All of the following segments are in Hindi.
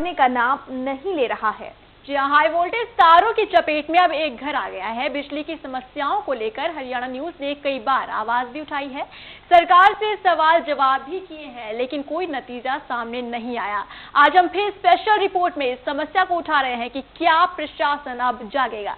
का नाम नहीं ले रहा है। जी हाँ, हाई वोल्टेज तारों की चपेट में अब एक घर आ गया है। बिजली की समस्याओं को लेकर हरियाणा न्यूज ने कई बार आवाज भी उठाई है, सरकार से सवाल जवाब भी किए हैं, लेकिन कोई नतीजा सामने नहीं आया। आज हम फिर स्पेशल रिपोर्ट में इस समस्या को उठा रहे हैं कि क्या प्रशासन अब जागेगा।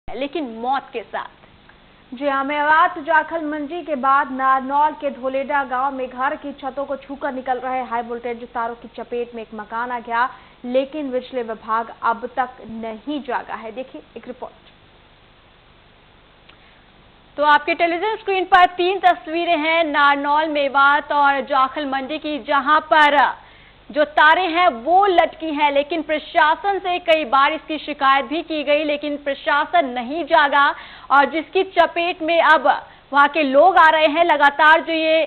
लेकिन मौत के साथ। जी हाँ, मेवात जाखल मंडी के बाद नारनौल के धोलेडा गांव में घर की छतों को छूकर निकल रहे हाई वोल्टेज तारों की चपेट में एक मकान आ गया, लेकिन बिजली विभाग अब तक नहीं जागा है। देखिए एक रिपोर्ट। तो आपके टेलीविजन स्क्रीन पर 3 तस्वीरें हैं नारनौल, मेवात और जाखल मंडी की, जहां पर जो तारे हैं वो लटकी हैं, लेकिन प्रशासन से कई बार इसकी शिकायत भी की गई, लेकिन प्रशासन नहीं जागा और जिसकी चपेट में अब वहां के लोग आ रहे हैं। लगातार जो ये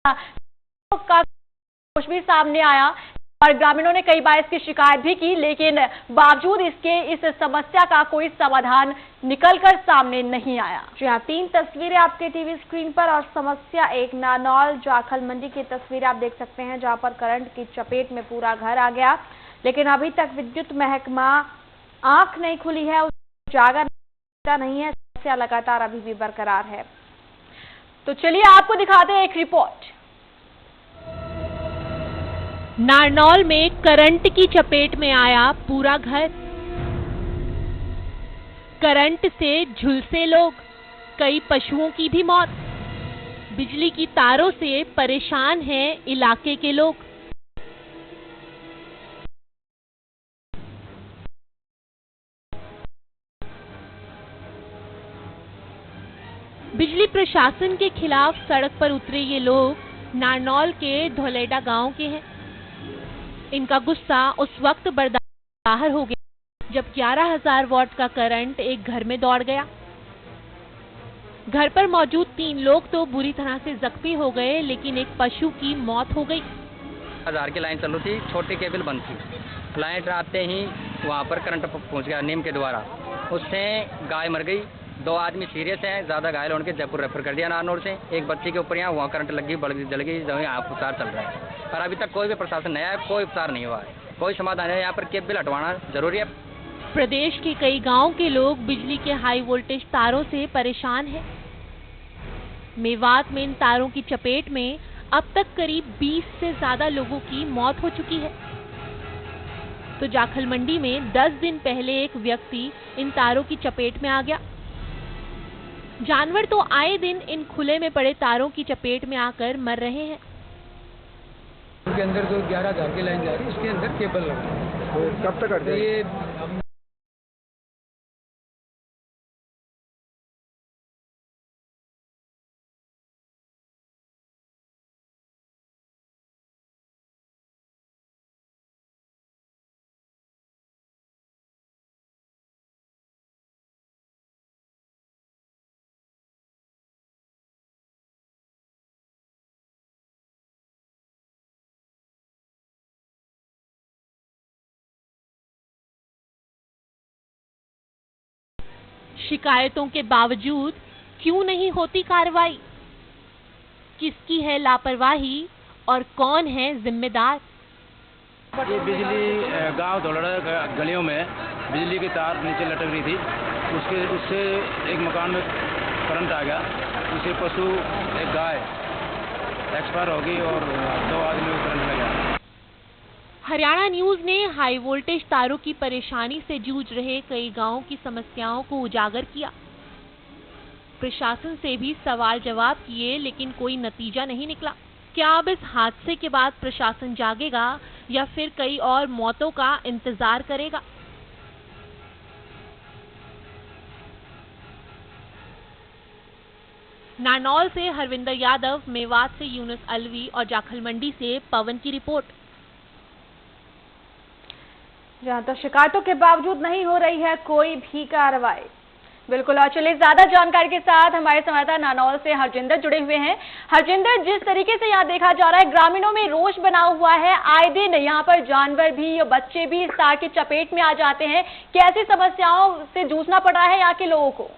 का कुछ भी सामने आया और ग्रामीणों ने कई बार इसकी शिकायत भी की, लेकिन बावजूद इसके इस समस्या का कोई समाधान निकलकर सामने नहीं आया। जी हाँ, 3 तस्वीरें आपके टीवी स्क्रीन पर और समस्या एक नारनौल जाखल मंडी की तस्वीर आप देख सकते हैं, जहां पर करंट की चपेट में पूरा घर आ गया, लेकिन अभी तक विद्युत महकमा आंख नहीं खुली है, जागा नहीं है। समस्या लगातार अभी भी बरकरार है। तो चलिए आपको दिखाते हैं एक रिपोर्ट। नारनौल में करंट की चपेट में आया पूरा घर। करंट से झुलसे लोग, कई पशुओं की भी मौत। बिजली की तारों से परेशान हैं इलाके के लोग। बिजली प्रशासन के खिलाफ सड़क पर उतरे ये लोग नारनौल के धोलेडा गांव के हैं। इनका गुस्सा उस वक्त बाहर हो गया जब 11,000 वॉट का करंट एक घर में दौड़ गया। घर पर मौजूद 3 लोग तो बुरी तरह से जख्मी हो गए, लेकिन एक पशु की मौत हो गई। 1000 की लाइन चालू थी, छोटी केबल बंद थी। लाइन आते ही वहाँ पर करंट पहुँच गया नीम के द्वारा, उससे गाय मर गई। 2 आदमी सीरियस हैं, ज़्यादा घायल होने के जयपुर रेफर कर दिया नारनौल से। एक बच्चे के ऊपर यहाँ वहाँ करंट लगी, जल गई, यहाँ उपचार चल रहा है। और अभी तक कोई भी प्रशासन नहीं आया, कोई उपचार नहीं हुआ है, कोई समाधान है। यहाँ पर केबल हटवाना जरूरी है। प्रदेश के कई गांव के लोग बिजली के हाई वोल्टेज तारों से परेशान हैं। मेवात में इन तारों की चपेट में अब तक करीब 20 से ज्यादा लोगों की मौत हो चुकी है। तो जाखल मंडी में 10 दिन पहले एक व्यक्ति इन तारों की चपेट में आ गया। जानवर तो आए दिन इन खुले में पड़े तारों की चपेट में आकर मर रहे हैं। के अंदर जो 11,000 की लाइन जा रही है, उसके अंदर केबल लगा है। तो कब तक हट जाएगी? ये शिकायतों के बावजूद क्यों नहीं होती कार्रवाई? किसकी है लापरवाही और कौन है जिम्मेदार? ये बिजली गांव धोलेडा गलियों में बिजली की तार नीचे लटक रही थी, उससे एक मकान में करंट आ गया। उसे पशु एक गाय एक्सपायर हो गई और 2 आदमी को करंट लगा। हरियाणा न्यूज ने हाई वोल्टेज तारों की परेशानी से जूझ रहे कई गांवों की समस्याओं को उजागर किया। प्रशासन से भी सवाल जवाब किए, लेकिन कोई नतीजा नहीं निकला। क्या अब इस हादसे के बाद प्रशासन जागेगा या फिर कई और मौतों का इंतजार करेगा? नारनौल से हरविंदर यादव, मेवात से यूनुस अलवी और जाखल मंडी से पवन की रिपोर्ट। जहां तो शिकायतों के बावजूद नहीं हो रही है कोई भी कार्रवाई। बिल्कुल। और चलिए ज्यादा जानकारी के साथ हमारे संवाददाता नानौल से हरजिंदर जुड़े हुए हैं। हरजिंदर, जिस तरीके से यहाँ देखा जा रहा है ग्रामीणों में रोष बना हुआ है, आए दिन यहाँ पर जानवर भी बच्चे भी इस तार की चपेट में आ जाते हैं, कैसी समस्याओं से जूझना पड़ रहा है यहाँ के लोगों को?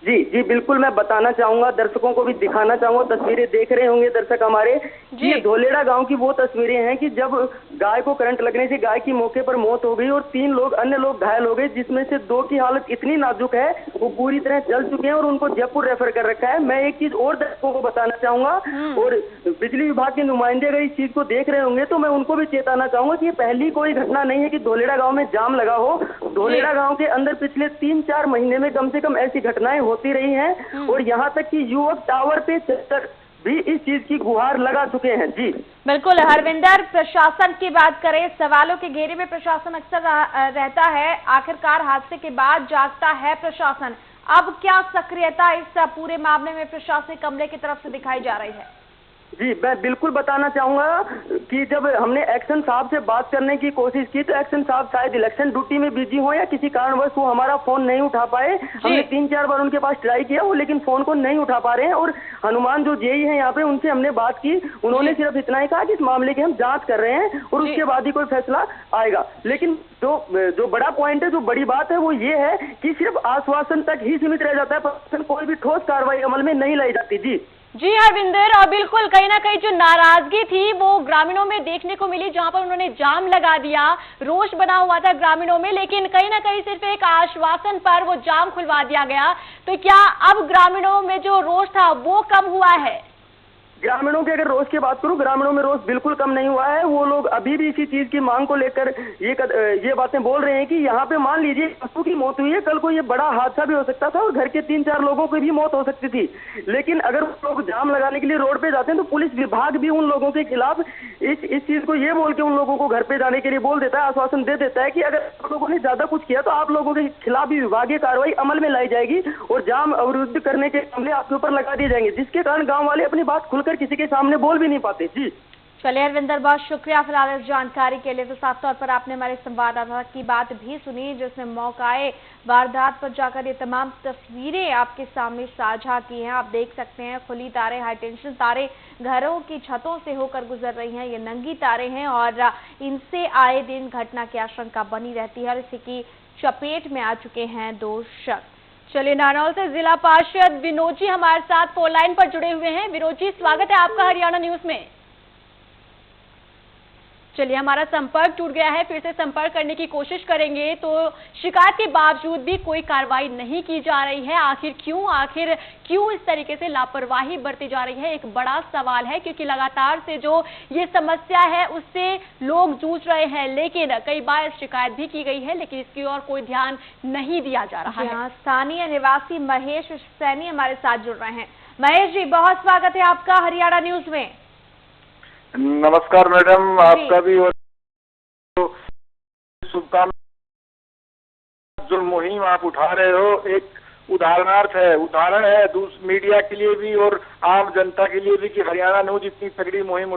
जी जी बिल्कुल, मैं बताना चाहूंगा, दर्शकों को भी दिखाना चाहूंगा। तस्वीरें देख रहे होंगे दर्शक हमारे, ये धोलेड़ा गांव की वो तस्वीरें हैं कि जब गाय को करंट लगने से गाय की मौके पर मौत हो गई और 3 अन्य लोग घायल हो गए, जिसमें से 2 की हालत इतनी नाजुक है वो पूरी तरह जल चुके हैं और उनको जयपुर रेफर कर रखा है। मैं एक चीज और दर्शकों को बताना चाहूंगा, और बिजली विभाग के नुमाइंदे अगर इस चीज को देख रहे होंगे तो मैं उनको भी चेताना चाहूंगा कि ये पहली कोई घटना नहीं है कि धोलेड़ा गाँव में जाम लगा हो। धोलेड़ा गाँव के अंदर पिछले 3-4 महीने में कम से कम ऐसी घटनाएं होती रही हैं, और यहाँ तक कि युवक टावर पे चढ़कर भी इस चीज की गुहार लगा चुके हैं। जी बिल्कुल हरविंदर, प्रशासन की बात करें, सवालों के घेरे में प्रशासन अक्सर रहता है, आखिरकार हादसे के बाद जागता है प्रशासन। अब क्या सक्रियता इस पूरे मामले में प्रशासनिक अमले की तरफ से दिखाई जा रही है? जी मैं बिल्कुल बताना चाहूंगा कि जब हमने एक्शन साहब से बात करने की कोशिश की तो एक्शन साहब शायद इलेक्शन ड्यूटी में बिजी हो या किसी कारणवश वो हमारा फोन नहीं उठा पाए। हमने 3-4 बार उनके पास ट्राई किया, वो लेकिन फोन को नहीं उठा पा रहे हैं। और हनुमान जो जेई है यहाँ पे, उनसे हमने बात की, उन्होंने सिर्फ इतना ही कहा कि इस मामले की हम जांच कर रहे हैं और उसके बाद ही कोई फैसला आएगा। लेकिन जो बड़ा पॉइंट है, जो बड़ी बात है वो ये है कि सिर्फ आश्वासन तक ही सीमित रह जाता है, प्रशासन कोई भी ठोस कार्रवाई अमल में नहीं लाई जाती। जी हरविंदर, और बिल्कुल कहीं ना कहीं जो नाराजगी थी वो ग्रामीणों में देखने को मिली, जहां पर उन्होंने जाम लगा दिया, रोष बना हुआ था ग्रामीणों में, लेकिन कहीं ना कहीं सिर्फ एक आश्वासन पर वो जाम खुलवा दिया गया। तो क्या अब ग्रामीणों में जो रोष था वो कम हुआ है? ग्रामीणों के अगर रोष की बात करूं, ग्रामीणों में रोष बिल्कुल कम नहीं हुआ है। वो लोग अभी भी इसी चीज की मांग को लेकर ये बातें बोल रहे हैं कि यहाँ पे मान लीजिए पशु की मौत हुई है, कल को ये बड़ा हादसा भी हो सकता था और घर के 3-4 लोगों की भी मौत हो सकती थी। लेकिन अगर वो लोग जाम लगाने के लिए रोड पे जाते हैं तो पुलिस विभाग भी उन लोगों के खिलाफ इस चीज को ये बोल के उन लोगों को घर पे जाने के लिए बोल देता है, आश्वासन दे देता है कि अगर आप लोगों ने ज्यादा कुछ किया तो आप लोगों के खिलाफ भी विभागीय कार्रवाई अमल में लाई जाएगी और जाम अवरुद्ध करने के मामले आपके ऊपर लगा दिए जाएंगे, जिसके कारण गाँव वाले अपनी बात खुलकर किसी के सामने बोल भी नहीं पाते। जी चलिए हरविंदर, बहुत शुक्रिया फिलहाल इस जानकारी के लिए। तो साफ तौर पर आपने हमारे संवाददाता की बात भी सुनी, जिसने मौकाए वारदात पर जाकर ये तमाम तस्वीरें आपके सामने साझा की हैं। आप देख सकते हैं खुली तारें, हाई टेंशन तारें घरों की छतों से होकर गुजर रही हैं। ये नंगी तारें हैं और इनसे आए दिन घटना की आशंका बनी रहती है और इसी की चपेट में आ चुके हैं 2 शख्स। चलिए नानौल से जिला पार्षद विनोद जी हमारे साथ फोन लाइन पर जुड़े हुए हैं। विनोद जी, स्वागत है आपका हरियाणा न्यूज में। चलिए हमारा संपर्क टूट गया है, फिर से संपर्क करने की कोशिश करेंगे। तो शिकायत के बावजूद भी कोई कार्रवाई नहीं की जा रही है, आखिर क्यों इस तरीके से लापरवाही बरती जा रही है, एक बड़ा सवाल है। क्योंकि लगातार से जो ये समस्या है उससे लोग जूझ रहे हैं, लेकिन कई बार शिकायत भी की गई है, लेकिन इसकी ओर कोई ध्यान नहीं दिया जा रहा है। स्थानीय निवासी महेश सैनी हमारे साथ जुड़ रहे हैं। महेश जी, बहुत स्वागत है आपका हरियाणा न्यूज में। नमस्कार मैडम, आपका भी और शुभकामनाएं। जो मुहिम आप उठा रहे हो एक उदाहरण है मीडिया के लिए भी और आम जनता के लिए भी कि हरियाणा न्यूज इतनी तगड़ी मुहिम